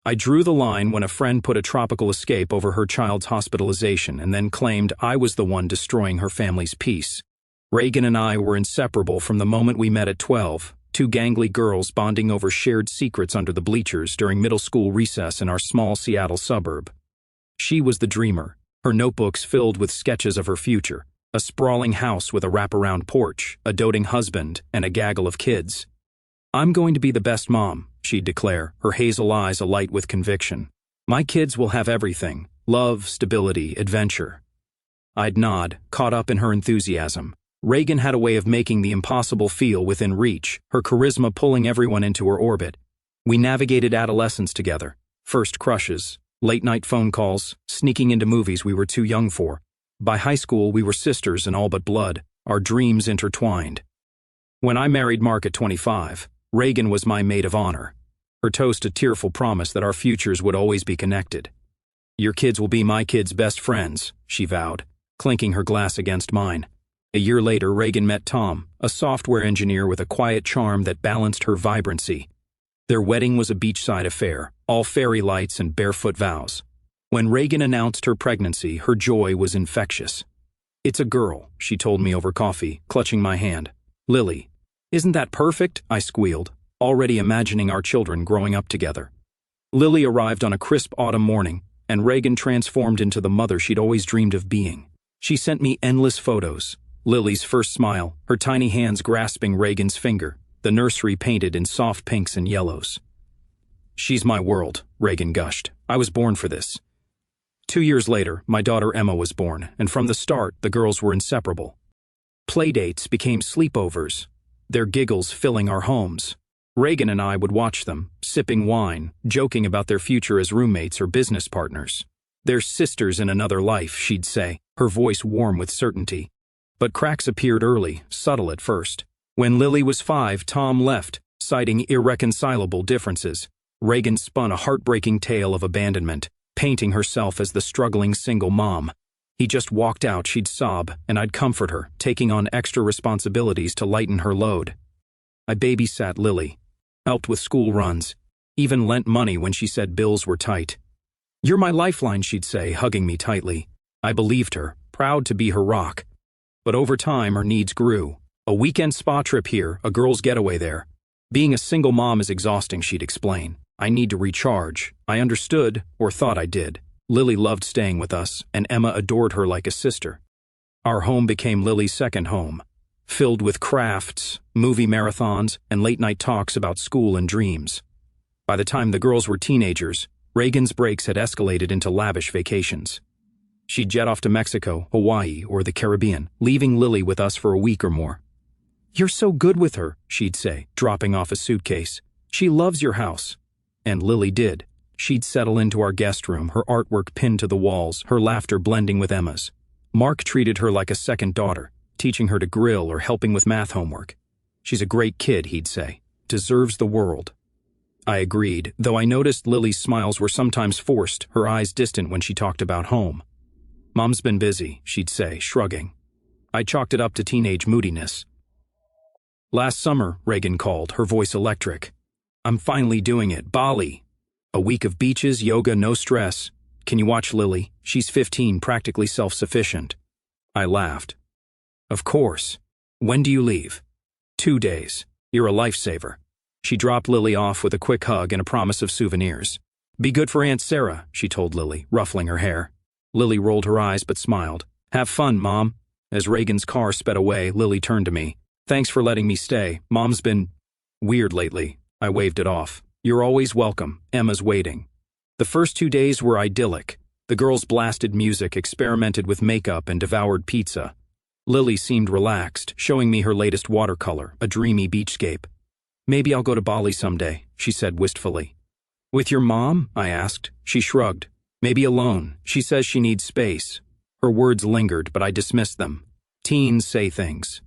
I drew the line when a friend put a tropical escape over her child's hospitalization and then claimed I was the one destroying her family's peace. Reagan and I were inseparable from the moment we met at 12, two gangly girls bonding over shared secrets under the bleachers during middle school recess in our small Seattle suburb. She was the dreamer, her notebooks filled with sketches of her future, a sprawling house with a wraparound porch, a doting husband, and a gaggle of kids. "I'm going to be the best mom," she'd declare, her hazel eyes alight with conviction. "My kids will have everything: love, stability, adventure." I'd nod, caught up in her enthusiasm. Reagan had a way of making the impossible feel within reach, her charisma pulling everyone into her orbit. We navigated adolescence together. First crushes, late-night phone calls, sneaking into movies we were too young for. By high school, we were sisters in all but blood, our dreams intertwined. When I married Mark at 25, Reagan was my maid of honor. Her toast a tearful promise that our futures would always be connected. "Your kids will be my kids' best friends," she vowed, clinking her glass against mine. A year later, Reagan met Tom, a software engineer with a quiet charm that balanced her vibrancy. Their wedding was a beachside affair, all fairy lights and barefoot vows. When Reagan announced her pregnancy, her joy was infectious. "It's a girl," she told me over coffee, clutching my hand. "Lily." "Isn't that perfect?" I squealed, already imagining our children growing up together. Lily arrived on a crisp autumn morning, and Reagan transformed into the mother she'd always dreamed of being. She sent me endless photos. Lily's first smile, her tiny hands grasping Reagan's finger, the nursery painted in soft pinks and yellows. "She's my world," Reagan gushed. "I was born for this." 2 years later, my daughter Emma was born, and from the start, the girls were inseparable. Playdates became sleepovers, their giggles filling our homes. Reagan and I would watch them, sipping wine, joking about their future as roommates or business partners. "They're sisters in another life," she'd say, her voice warm with certainty. But cracks appeared early, subtle at first. When Lily was 5, Tom left, citing irreconcilable differences. Reagan spun a heartbreaking tale of abandonment, painting herself as the struggling single mom. He just walked out, she'd sob, and I'd comfort her, taking on extra responsibilities to lighten her load. I babysat Lily, helped with school runs, even lent money when she said bills were tight. "You're my lifeline," she'd say, hugging me tightly. I believed her, proud to be her rock. But over time, her needs grew. A weekend spa trip here, a girl's getaway there. "Being a single mom is exhausting," she'd explain. "I need to recharge." I understood, or thought I did. Lily loved staying with us, and Emma adored her like a sister. Our home became Lily's second home, filled with crafts, movie marathons, and late-night talks about school and dreams. By the time the girls were teenagers, Reagan's breaks had escalated into lavish vacations. She'd jet off to Mexico, Hawaii, or the Caribbean, leaving Lily with us for a week or more. "You're so good with her," she'd say, dropping off a suitcase. "She loves your house." And Lily did. She'd settle into our guest room, her artwork pinned to the walls, her laughter blending with Emma's. Mark treated her like a second daughter, teaching her to grill or helping with math homework. "She's a great kid," he'd say. "Deserves the world." I agreed, though I noticed Lily's smiles were sometimes forced, her eyes distant when she talked about home. "Mom's been busy," she'd say, shrugging. I chalked it up to teenage moodiness. "Last summer," Reagan called, her voice electric. "I'm finally doing it. Bali. A week of beaches, yoga, no stress. Can you watch Lily? She's 15, practically self-sufficient." I laughed. "Of course. When do you leave?" 2 days. You're a lifesaver." She dropped Lily off with a quick hug and a promise of souvenirs. "Be good for Aunt Sarah," she told Lily, ruffling her hair. Lily rolled her eyes but smiled. "Have fun, Mom." As Reagan's car sped away, Lily turned to me. "Thanks for letting me stay. Mom's been weird lately." I waved it off. "You're always welcome. Emma's waiting." The first 2 days were idyllic. The girls blasted music, experimented with makeup, and devoured pizza. Lily seemed relaxed, showing me her latest watercolor, a dreamy beachscape. "Maybe I'll go to Bali someday," she said wistfully. "With your mom?" I asked. She shrugged. "Maybe alone. She says she needs space." Her words lingered, but I dismissed them. Teens say things.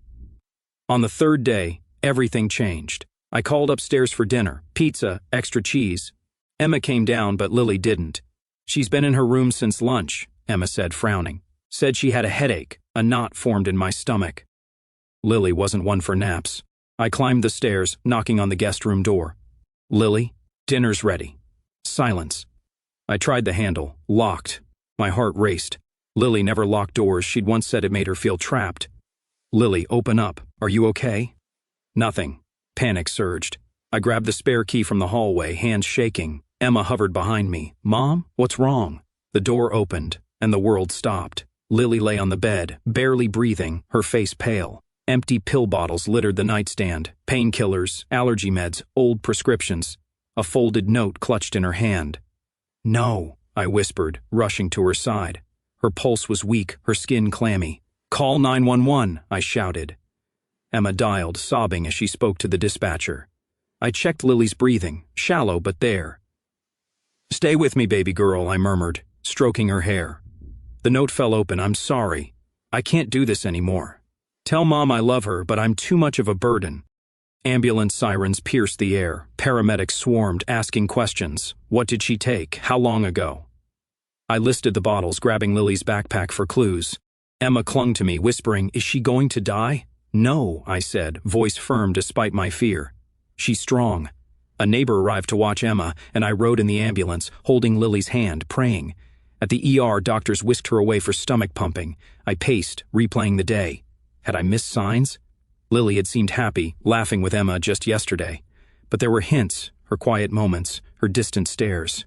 On the 3rd day, everything changed. I called upstairs for dinner, pizza, extra cheese. Emma came down, but Lily didn't. "She's been in her room since lunch," Emma said, frowning. "Said she had a headache. A knot formed in my stomach." Lily wasn't one for naps. I climbed the stairs, knocking on the guest room door. "Lily, dinner's ready." Silence. I tried the handle. Locked. My heart raced. Lily never locked doors. She'd once said it made her feel trapped. Lily, open up. Are you okay? Nothing. Panic surged. I grabbed the spare key from the hallway, hands shaking. Emma hovered behind me. Mom, what's wrong? The door opened, and the world stopped. Lily lay on the bed, barely breathing, her face pale. Empty pill bottles littered the nightstand, painkillers, allergy meds, old prescriptions. A folded note clutched in her hand. No, I whispered, rushing to her side. Her pulse was weak, her skin clammy. Call 911, I shouted. Emma dialed, sobbing as she spoke to the dispatcher. I checked Lily's breathing, shallow but there. Stay with me, baby girl, I murmured, stroking her hair. The note fell open. I'm sorry. I can't do this anymore. Tell Mom I love her, but I'm too much of a burden. Ambulance sirens pierced the air. Paramedics swarmed, asking questions. What did she take? How long ago? I listed the bottles, grabbing Lily's backpack for clues. Emma clung to me, whispering, Is she going to die? No, I said, voice firm despite my fear. She's strong. A neighbor arrived to watch Emma, and I rode in the ambulance, holding Lily's hand, praying. At the ER, doctors whisked her away for stomach pumping. I paced, replaying the day. Had I missed signs? Lily had seemed happy, laughing with Emma just yesterday. But there were hints, her quiet moments, her distant stares.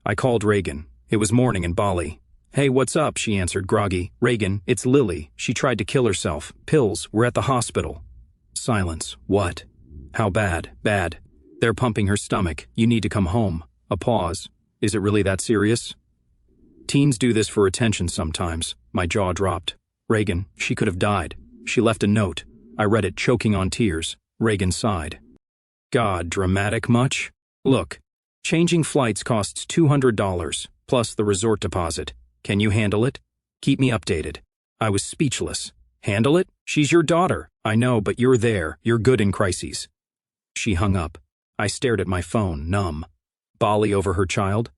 I called Reagan. It was morning in Bali. Hey, what's up? She answered, groggy. Reagan, it's Lily. She tried to kill herself. Pills. We're at the hospital. Silence. What? How bad? Bad. They're pumping her stomach. You need to come home. A pause. Is it really that serious? Teens do this for attention sometimes. My jaw dropped. Reagan, she could have died. She left a note. I read it, choking on tears. Reagan sighed. God, dramatic much? Look, changing flights costs $200, plus the resort deposit. Can you handle it? Keep me updated. I was speechless. Handle it? She's your daughter. I know, but you're there. You're good in crises. She hung up. I stared at my phone, numb. Bali over her child?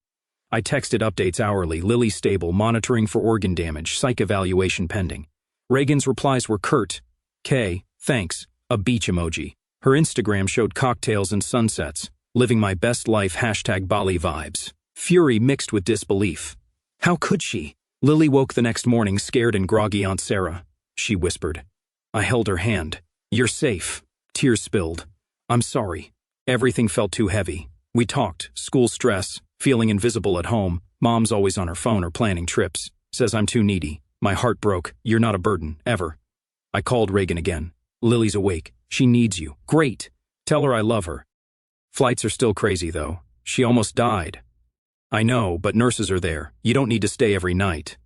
I texted updates hourly. Lily stable, monitoring for organ damage, psych evaluation pending. Reagan's replies were curt. K, thanks, a beach emoji. Her Instagram showed cocktails and sunsets. Living my best life, #Bali vibes. Fury mixed with disbelief. How could she? Lily woke the next morning scared and groggy. Aunt Sarah, she whispered. I held her hand. You're safe. Tears spilled. I'm sorry. Everything felt too heavy. We talked, school stress, feeling invisible at home. Mom's always on her phone or planning trips. Says I'm too needy. My heart broke. You're not a burden, ever. I called Reagan again. Lily's awake. She needs you. Great. Tell her I love her. Flights are still crazy, though. She almost died. I know, but nurses are there. You don't need to stay every night.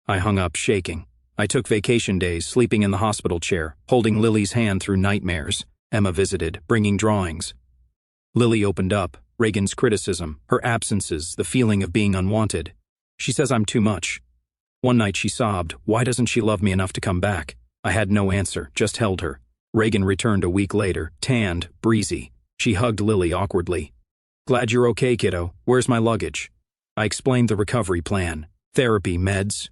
I hung up, shaking. I took vacation days, sleeping in the hospital chair, holding Lily's hand through nightmares. Emma visited, bringing drawings. Lily opened up. Reagan's criticism, her absences, the feeling of being unwanted. She says I'm too much. One night she sobbed. Why doesn't she love me enough to come back? I had no answer, just held her. Reagan returned a week later, tanned, breezy. She hugged Lily awkwardly. Glad you're okay, kiddo. Where's my luggage? I explained the recovery plan. Therapy, meds.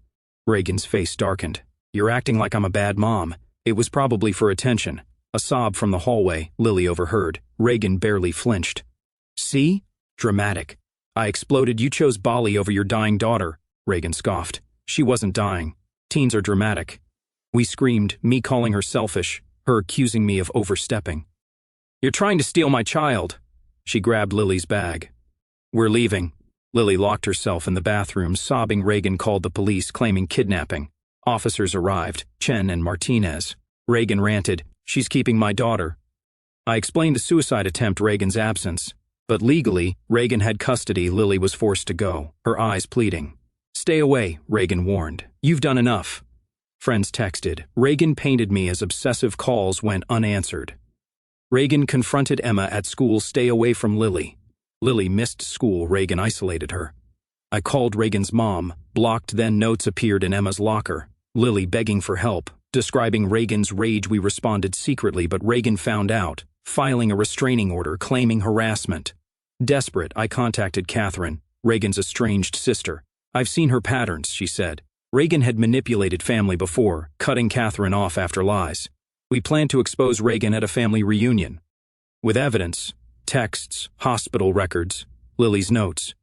Reagan's face darkened. You're acting like I'm a bad mom. It was probably for attention. A sob from the hallway, Lily overheard. Reagan barely flinched. See? Dramatic. I exploded. You chose Bali over your dying daughter. Reagan scoffed. She wasn't dying. Teens are dramatic. We screamed, me calling her selfish, her accusing me of overstepping. You're trying to steal my child. She grabbed Lily's bag. We're leaving. Lily locked herself in the bathroom, sobbing. Reagan called the police, claiming kidnapping. Officers arrived, Chen and Martinez. Reagan ranted, she's keeping my daughter. I explained the suicide attempt, Reagan's absence. But legally, Reagan had custody. Lily was forced to go, her eyes pleading. Stay away, Reagan warned. You've done enough. Friends texted. Reagan painted me as obsessive. Calls went unanswered. Reagan confronted Emma at school. Stay away from Lily. Lily missed school. Reagan isolated her. I called Reagan's mom. Blocked. Then notes appeared in Emma's locker. Lily begging for help. Describing Reagan's rage. We responded secretly, but Reagan found out, filing a restraining order claiming harassment. Desperate, I contacted Catherine, Reagan's estranged sister. I've seen her patterns, she said. Reagan had manipulated family before, cutting Catherine off after lies. We planned to expose Reagan at a family reunion. With evidence, texts, hospital records. Lily's notes.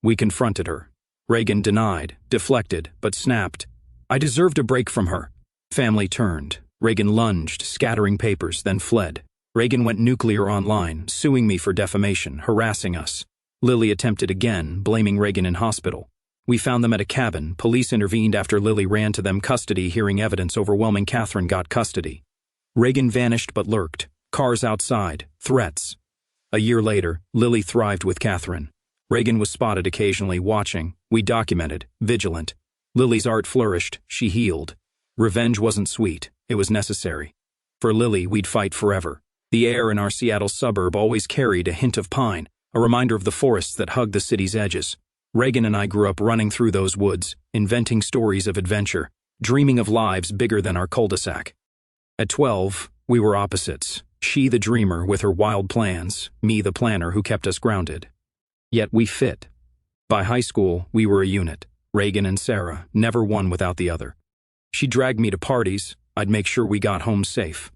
We confronted her. Reagan denied, deflected, but snapped. I deserved a break from her. Family turned. Reagan lunged, scattering papers, then fled. Reagan went nuclear online, suing me for defamation, harassing us. Lily attempted again, blaming Reagan in hospital. We found them at a cabin. Police intervened after Lily ran to them. Custody, hearing evidence overwhelming. Catherine got custody. Reagan vanished but lurked. Cars outside. Threats. A year later, Lily thrived with Catherine. Reagan was spotted occasionally watching. We documented. Vigilant. Lily's art flourished. She healed. Revenge wasn't sweet. It was necessary. For Lily, we'd fight forever. The air in our Seattle suburb always carried a hint of pine, a reminder of the forests that hug the city's edges. Reagan and I grew up running through those woods, inventing stories of adventure, dreaming of lives bigger than our cul-de-sac. At 12, we were opposites. She the dreamer with her wild plans, me the planner who kept us grounded. Yet we fit. By high school, we were a unit. Reagan and Sarah, never one without the other. She dragged me to parties. I'd make sure we got home safe.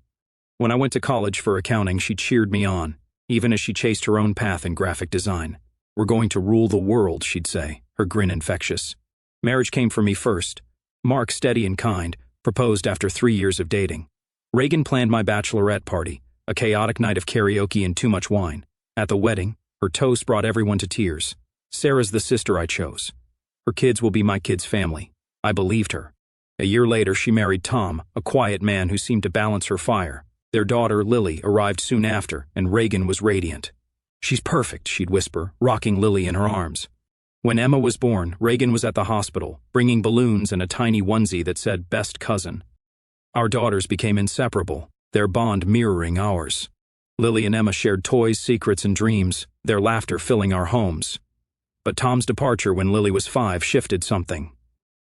When I went to college for accounting, she cheered me on, even as she chased her own path in graphic design. We're going to rule the world, she'd say, her grin infectious. Marriage came for me first. Mark, steady and kind, proposed after 3 years of dating. Reagan planned my bachelorette party, a chaotic night of karaoke and too much wine. At the wedding, her toast brought everyone to tears. Sarah's the sister I chose. Her kids will be my kids' family. I believed her. A year later, she married Tom, a quiet man who seemed to balance her fire. Their daughter, Lily, arrived soon after, and Reagan was radiant. She's perfect, she'd whisper, rocking Lily in her arms. When Emma was born, Reagan was at the hospital, bringing balloons and a tiny onesie that said best cousin. Our daughters became inseparable, their bond mirroring ours. Lily and Emma shared toys, secrets, and dreams, their laughter filling our homes. But Tom's departure when Lily was 5 shifted something.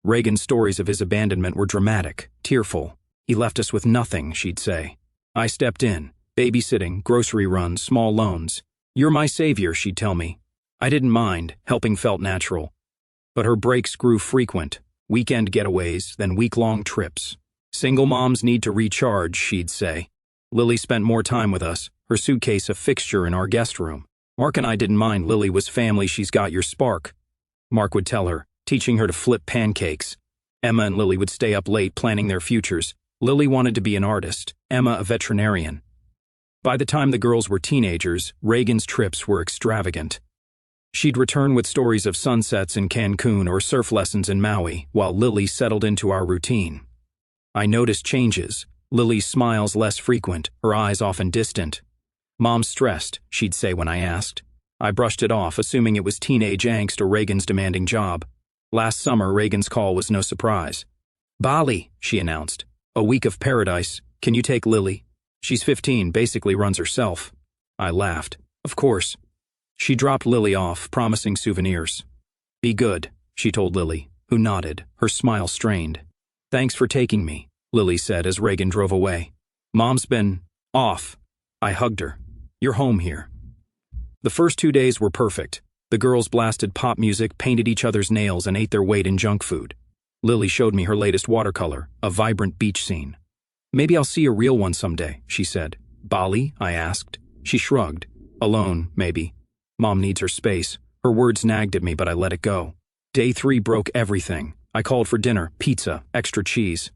Reagan's stories of his abandonment were dramatic, tearful. He left us with nothing, she'd say. I stepped in, babysitting, grocery runs, small loans. You're my savior, she'd tell me. I didn't mind, helping felt natural. But her breaks grew frequent, weekend getaways, then week-long trips. Single moms need to recharge, she'd say. Lily spent more time with us, her suitcase a fixture in our guest room. Mark and I didn't mind. Lily was family, she's got your spark. Mark would tell her, teaching her to flip pancakes. Emma and Lily would stay up late planning their futures. Lily wanted to be an artist, Emma a veterinarian. By the time the girls were teenagers, Reagan's trips were extravagant. She'd return with stories of sunsets in Cancun or surf lessons in Maui, while Lily settled into our routine. I noticed changes. Lily's smiles less frequent, her eyes often distant. Mom's stressed, she'd say when I asked. I brushed it off, assuming it was teenage angst or Reagan's demanding job. Last summer, Reagan's call was no surprise. Bali, she announced. A week of paradise. Can you take Lily? She's 15, basically runs herself. I laughed. Of course. She dropped Lily off, promising souvenirs. Be good, she told Lily, who nodded, her smile strained. Thanks for taking me, Lily said as Reagan drove away. Mom's been off. I hugged her. You're home here. The first 2 days were perfect. The girls blasted pop music, painted each other's nails, and ate their weight in junk food. Lily showed me her latest watercolor, a vibrant beach scene. Maybe I'll see a real one someday, she said. Bali? I asked. She shrugged. Alone, maybe. Mom needs her space. Her words nagged at me, but I let it go. Day 3 broke everything. I called for dinner, pizza, extra cheese.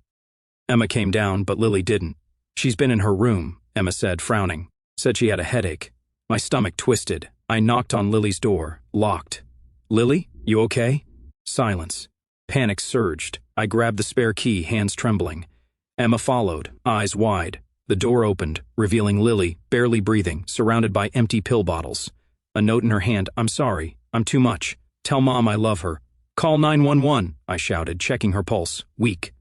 Emma came down, but Lily didn't. She's been in her room, Emma said, frowning. Said she had a headache. My stomach twisted. I knocked on Lily's door, locked. Lily, you okay? Silence. Panic surged. I grabbed the spare key, hands trembling. Emma followed, eyes wide. The door opened, revealing Lily, barely breathing, surrounded by empty pill bottles. A note in her hand. I'm sorry. I'm too much. Tell Mom I love her. Call 911, I shouted, checking her pulse. Weak.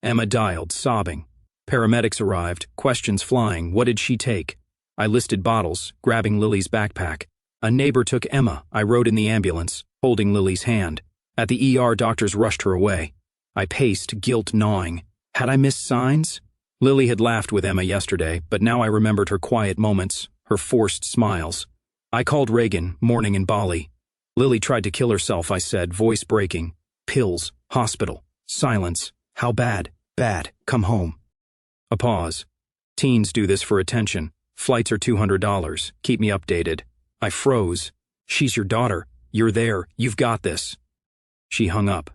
Emma dialed, sobbing. Paramedics arrived, questions flying. What did she take? I listed bottles, grabbing Lily's backpack. A neighbor took Emma. I rode in the ambulance, holding Lily's hand. At the ER, doctors rushed her away. I paced, guilt gnawing. Had I missed signs? Lily had laughed with Emma yesterday, but now I remembered her quiet moments, her forced smiles. I called Reagan, morning in Bali. Lily tried to kill herself, I said, voice breaking. Pills, hospital, silence. How bad? Bad. Come home. A pause. Teens do this for attention. Flights are $200. Keep me updated. I froze. "She's your daughter. You're there. You've got this." She hung up.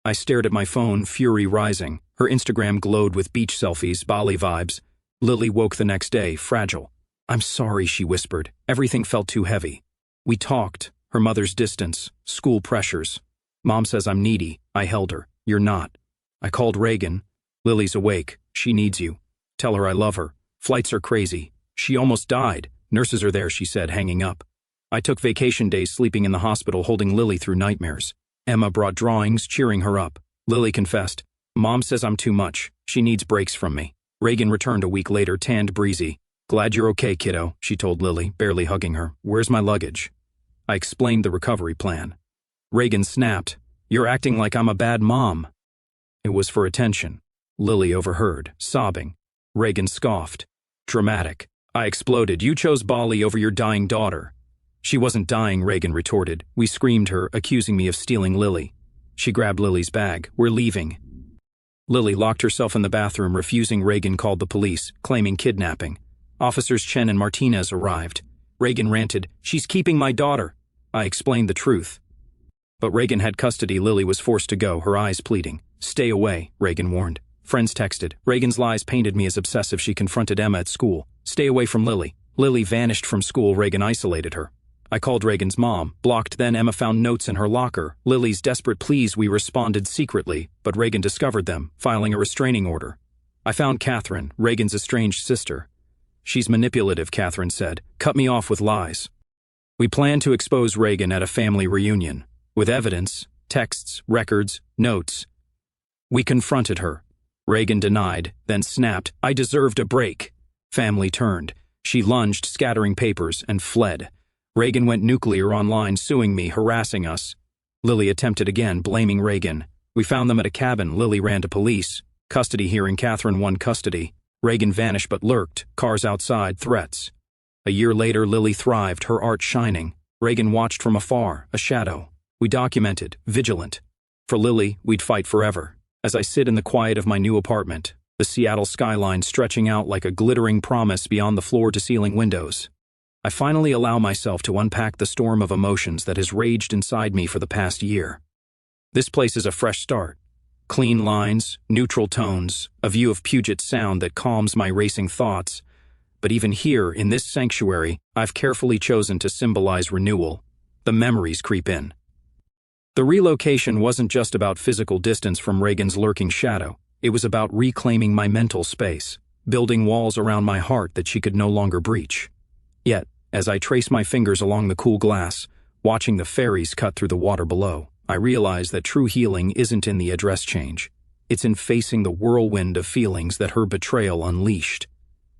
I stared at my phone, fury rising. Her Instagram glowed with beach selfies, Bali vibes. Lily woke the next day, fragile. "I'm sorry," she whispered. Everything felt too heavy. We talked. Her mother's distance, school pressures. "Mom says I'm needy." I held her. "You're not." I called Reagan. "Lily's awake. She needs you. Tell her I love her. Flights are crazy. She almost died. Nurses are there," she said, hanging up. I took vacation days sleeping in the hospital, holding Lily through nightmares. Emma brought drawings, cheering her up. Lily confessed. "Mom says I'm too much. She needs breaks from me." Reagan returned a week later, tanned, breezy. "Glad you're okay, kiddo," she told Lily, barely hugging her. "Where's my luggage?" I explained the recovery plan. Reagan snapped. "You're acting like I'm a bad mom." It was for attention. Lily overheard, sobbing. Reagan scoffed. "Dramatic." I exploded. "You chose Bali over your dying daughter." "She wasn't dying," Reagan retorted. We screamed her, accusing me of stealing Lily. She grabbed Lily's bag. "We're leaving." Lily locked herself in the bathroom, refusing. Reagan called the police, claiming kidnapping. Officers Chen and Martinez arrived. Reagan ranted, "She's keeping my daughter." I explained the truth. But Reagan had custody. Lily was forced to go, her eyes pleading. "Stay away," Reagan warned. Friends texted. Reagan's lies painted me as obsessive. She confronted Emma at school. "Stay away from Lily." Lily vanished from school. Reagan isolated her. I called Reagan's mom, blocked. Then Emma found notes in her locker. Lily's desperate pleas. We responded secretly, but Reagan discovered them, filing a restraining order. I found Catherine, Reagan's estranged sister. "She's manipulative," Catherine said. "Cut me off with lies." We planned to expose Reagan at a family reunion. With evidence, texts, records, notes. We confronted her. Reagan denied, then snapped, "I deserved a break." Family turned. She lunged, scattering papers, and fled. Reagan went nuclear online, suing me, harassing us. Lily attempted again, blaming Reagan. We found them at a cabin. Lily ran to police. Custody hearing. Catherine won custody. Reagan vanished but lurked, cars outside, threats. A year later, Lily thrived, her art shining. Reagan watched from afar, a shadow. We documented, vigilant. For Lily, we'd fight forever. As I sit in the quiet of my new apartment, the Seattle skyline stretching out like a glittering promise beyond the floor-to-ceiling windows, I finally allow myself to unpack the storm of emotions that has raged inside me for the past year. This place is a fresh start. Clean lines, neutral tones, a view of Puget Sound that calms my racing thoughts. But even here, in this sanctuary, I've carefully chosen to symbolize renewal. The memories creep in. The relocation wasn't just about physical distance from Reagan's lurking shadow. It was about reclaiming my mental space, building walls around my heart that she could no longer breach. Yet, as I trace my fingers along the cool glass, watching the ferries cut through the water below, I realize that true healing isn't in the address change. It's in facing the whirlwind of feelings that her betrayal unleashed.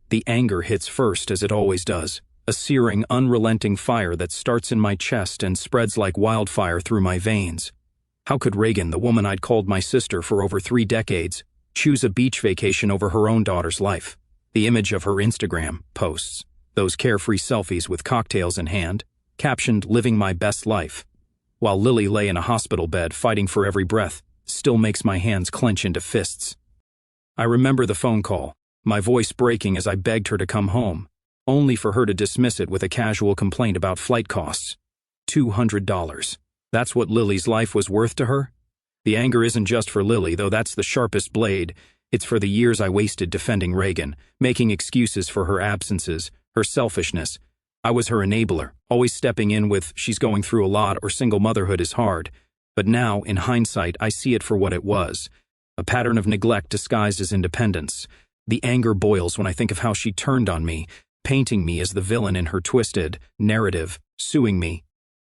The anger hits first, as it always does, a searing, unrelenting fire that starts in my chest and spreads like wildfire through my veins. How could Reagan, the woman I'd called my sister for over 3 decades, choose a beach vacation over her own daughter's life? The image of her Instagram posts, those carefree selfies with cocktails in hand, captioned "Living my best life," while Lily lay in a hospital bed fighting for every breath, still makes my hands clench into fists. I remember the phone call, my voice breaking as I begged her to come home, only for her to dismiss it with a casual complaint about flight costs. $200. That's what Lily's life was worth to her? The anger isn't just for Lily, though that's the sharpest blade. It's for the years I wasted defending Reagan, making excuses for her absences, her selfishness. I was her enabler, always stepping in with "she's going through a lot" or "single motherhood is hard." But now, in hindsight, I see it for what it was. A pattern of neglect disguised as independence. The anger boils when I think of how she turned on me, painting me as the villain in her twisted narrative, suing me,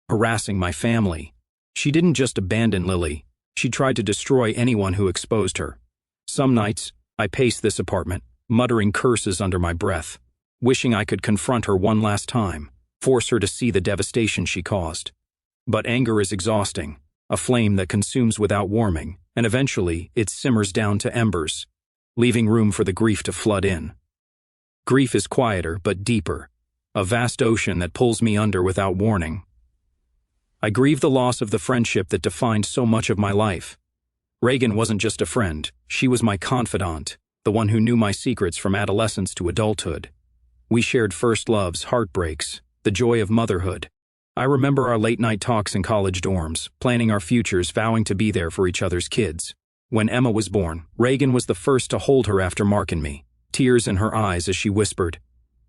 harassing my family. She didn't just abandon Lily. She tried to destroy anyone who exposed her. Some nights, I paced this apartment, muttering curses under my breath, wishing I could confront her one last time, force her to see the devastation she caused. But anger is exhausting, a flame that consumes without warming, and eventually it simmers down to embers, leaving room for the grief to flood in. Grief is quieter but deeper, a vast ocean that pulls me under without warning. I grieve the loss of the friendship that defined so much of my life. Reagan wasn't just a friend, she was my confidant, the one who knew my secrets from adolescence to adulthood. We shared first loves, heartbreaks, the joy of motherhood. I remember our late-night talks in college dorms, planning our futures, vowing to be there for each other's kids. When Emma was born, Reagan was the first to hold her after Mark and me, tears in her eyes as she whispered,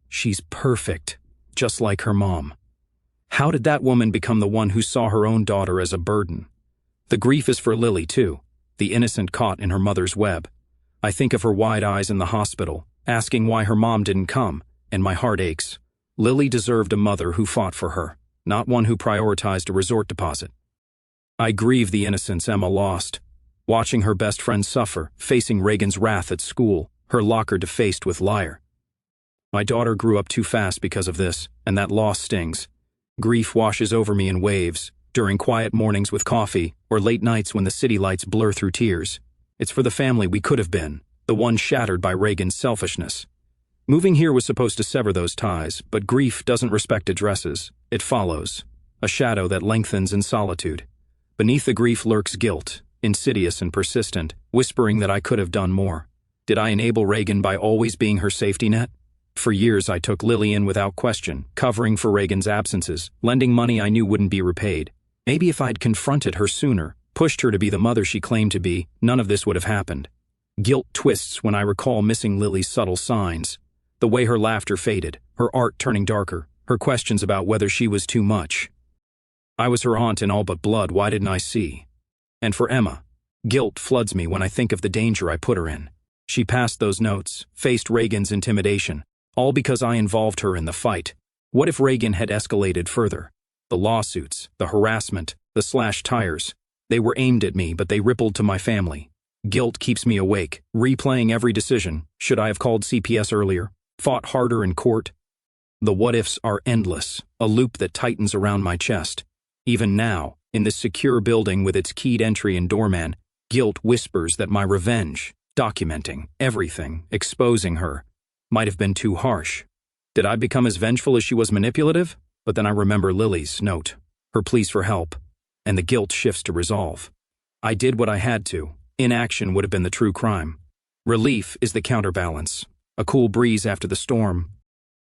"She's perfect, just like her mom." How did that woman become the one who saw her own daughter as a burden? The grief is for Lily, too, the innocent caught in her mother's web. I think of her wide eyes in the hospital, asking why her mom didn't come, and my heart aches. Lily deserved a mother who fought for her, not one who prioritized a resort deposit. I grieve the innocence Emma lost, watching her best friend suffer, facing Reagan's wrath at school, her locker defaced with liar. My daughter grew up too fast because of this, and that loss stings. Grief washes over me in waves, during quiet mornings with coffee, or late nights when the city lights blur through tears. It's for the family we could have been, the one shattered by Reagan's selfishness. Moving here was supposed to sever those ties, but grief doesn't respect addresses. It follows, a shadow that lengthens in solitude. Beneath the grief lurks guilt, insidious and persistent, whispering that I could have done more. Did I enable Reagan by always being her safety net? For years I took Lily in without question, covering for Reagan's absences, lending money I knew wouldn't be repaid. Maybe if I'd confronted her sooner, pushed her to be the mother she claimed to be, none of this would have happened. Guilt twists when I recall missing Lily's subtle signs. The way her laughter faded, her art turning darker, her questions about whether she was too much. I was her aunt in all but blood, why didn't I see? And for Emma, guilt floods me when I think of the danger I put her in. She passed those notes, faced Reagan's intimidation, all because I involved her in the fight. What if Reagan had escalated further? The lawsuits, the harassment, the slashed tires. They were aimed at me, but they rippled to my family. Guilt keeps me awake, replaying every decision. Should I have called CPS earlier? Fought harder in court? The what-ifs are endless, a loop that tightens around my chest. Even now, in this secure building with its keyed entry and doorman, guilt whispers that my revenge, documenting everything, exposing her, might have been too harsh. Did I become as vengeful as she was manipulative? But then I remember Lily's note, her pleas for help, and the guilt shifts to resolve. I did what I had to. Inaction would have been the true crime. Relief is the counterbalance, a cool breeze after the storm.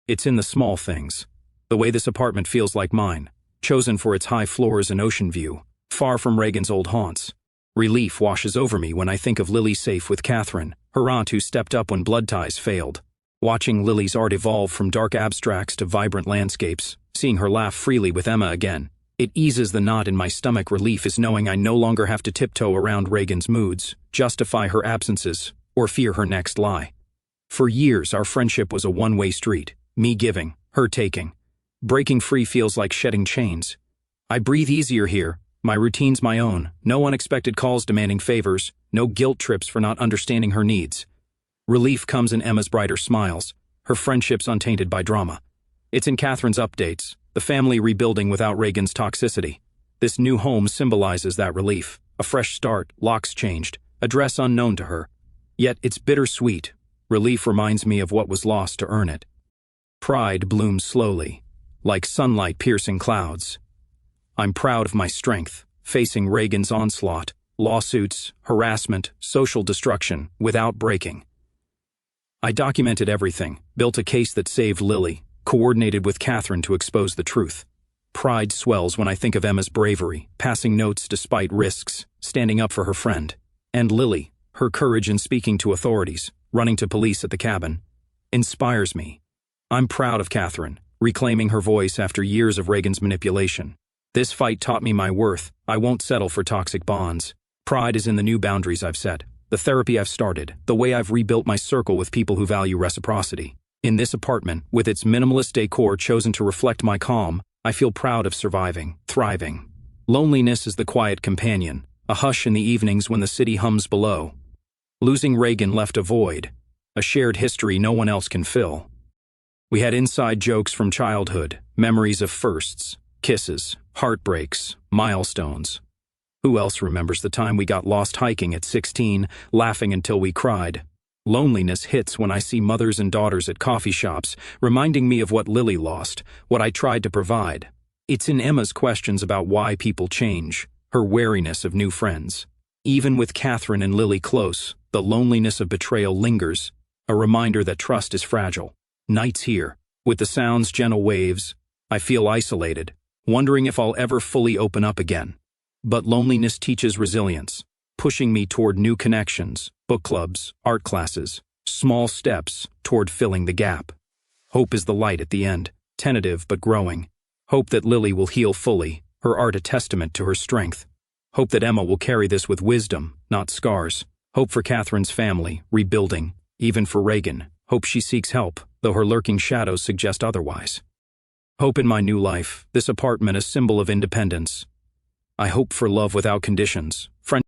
It's in the small things. The way this apartment feels like mine, chosen for its high floors and ocean view, far from Reagan's old haunts. Relief washes over me when I think of Lily safe with Catherine, her aunt who stepped up when blood ties failed. Watching Lily's art evolve from dark abstracts to vibrant landscapes, seeing her laugh freely with Emma again. It eases the knot in my stomach. Relief is knowing I no longer have to tiptoe around Reagan's moods, justify her absences, or fear her next lie. For years, our friendship was a one-way street, me giving, her taking. Breaking free feels like shedding chains. I breathe easier here, my routine's my own, no unexpected calls demanding favors, no guilt trips for not understanding her needs. Relief comes in Emma's brighter smiles, her friendships untainted by drama. It's in Catherine's updates, the family rebuilding without Reagan's toxicity. This new home symbolizes that relief, a fresh start, locks changed, address unknown to her. Yet it's bittersweet. Relief reminds me of what was lost to earn it. Pride blooms slowly, like sunlight piercing clouds. I'm proud of my strength, facing Reagan's onslaught, lawsuits, harassment, social destruction, without breaking. I documented everything, built a case that saved Lily, coordinated with Catherine to expose the truth. Pride swells when I think of Emma's bravery, passing notes despite risks, standing up for her friend. And Lily, her courage in speaking to authorities, running to police at the cabin, inspires me. I'm proud of Catherine, reclaiming her voice after years of Reagan's manipulation. This fight taught me my worth. I won't settle for toxic bonds. Pride is in the new boundaries I've set, the therapy I've started, the way I've rebuilt my circle with people who value reciprocity. In this apartment, with its minimalist decor chosen to reflect my calm, I feel proud of surviving, thriving. Loneliness is the quiet companion, a hush in the evenings when the city hums below. Losing Reagan left a void, a shared history no one else can fill. We had inside jokes from childhood, memories of firsts, kisses, heartbreaks, milestones. Who else remembers the time we got lost hiking at 16, laughing until we cried? Loneliness hits when I see mothers and daughters at coffee shops, reminding me of what Lily lost, what I tried to provide. It's in Emma's questions about why people change, her wariness of new friends. Even with Catherine and Lily close, the loneliness of betrayal lingers, a reminder that trust is fragile. Nights here, with the sounds gentle waves, I feel isolated, wondering if I'll ever fully open up again. But loneliness teaches resilience, pushing me toward new connections, book clubs, art classes, small steps toward filling the gap. Hope is the light at the end, tentative but growing. Hope that Lily will heal fully, her art a testament to her strength. Hope that Emma will carry this with wisdom, not scars. Hope for Catherine's family, rebuilding. Even for Reagan, hope she seeks help, though her lurking shadows suggest otherwise. Hope in my new life, this apartment a symbol of independence. I hope for love without conditions,